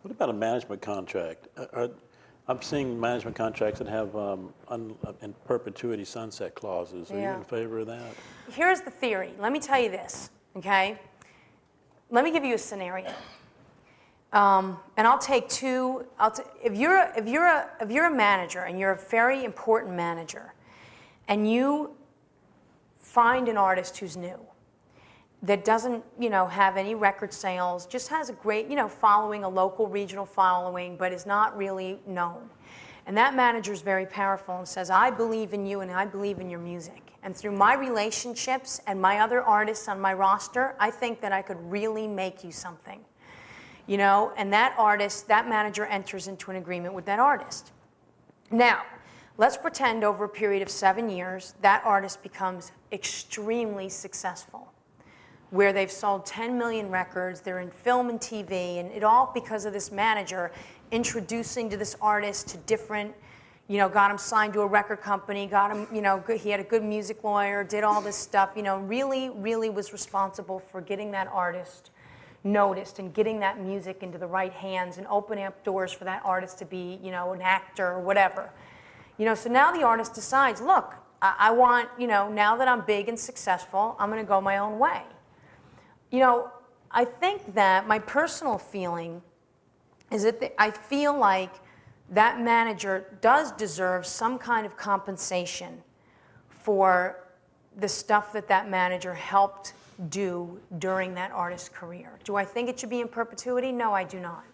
What about a management contract? I'm seeing management contracts that have in perpetuity sunset clauses. Are you in favor of that? Here's the theory. Let me tell you this, okay? Let me give you a scenario. And I'll take two. If you're a manager and you're a very important manager, and you find an artist who's new, that doesn't, have any record sales, just has a great, following, a local, regional following, but is not really known. And that manager is very powerful and says, I believe in you and I believe in your music. And through my relationships and my other artists on my roster, I think that I could really make you something. And that artist, that manager enters into an agreement with that artist. Now, let's pretend over a period of 7 years, that artist becomes extremely successful, where they've sold 10 million records, they're in film and TV, and it all because of this manager introducing to this artist to different, got him signed to a record company, got him, he had a good music lawyer, did all this stuff, really, really was responsible for getting that artist noticed and getting that music into the right hands and opening up doors for that artist to be, an actor or whatever. So now the artist decides, look, I want, now that I'm big and successful, I'm going to go my own way. I think that my personal feeling is that I feel like that manager does deserve some kind of compensation for the stuff that that manager helped do during that artist's career. Do I think it should be in perpetuity? No, I do not.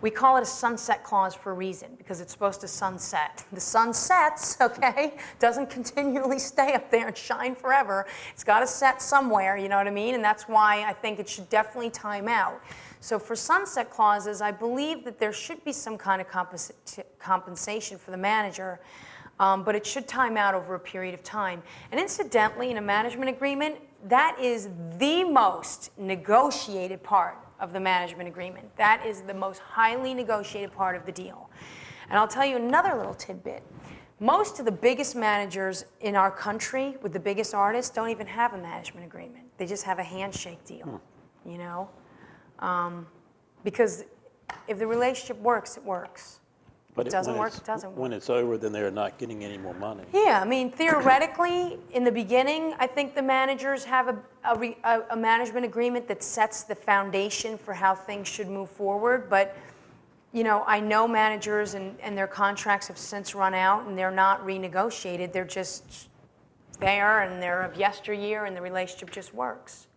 We call it a sunset clause for a reason, because it's supposed to sunset. The sun sets, okay? Doesn't continually stay up there and shine forever. It's got to set somewhere, you know what I mean? And that's why I think it should definitely time out. So for sunset clauses, I believe that there should be some kind of compensation for the manager, but it should time out over a period of time. And incidentally, in a management agreement, that is the most negotiated part of the management agreement. That is the most highly negotiated part of the deal. And I'll tell you another little tidbit. Most of the biggest managers in our country with the biggest artists don't even have a management agreement. They just have a handshake deal, because if the relationship works, it works. But it doesn't work, it doesn't work. When it's over, then they're not getting any more money. Yeah, I mean, theoretically, in the beginning, I think the managers have a management agreement that sets the foundation for how things should move forward. But, I know managers and their contracts have since run out and they're not renegotiated. They're just there and they're of yesteryear and the relationship just works.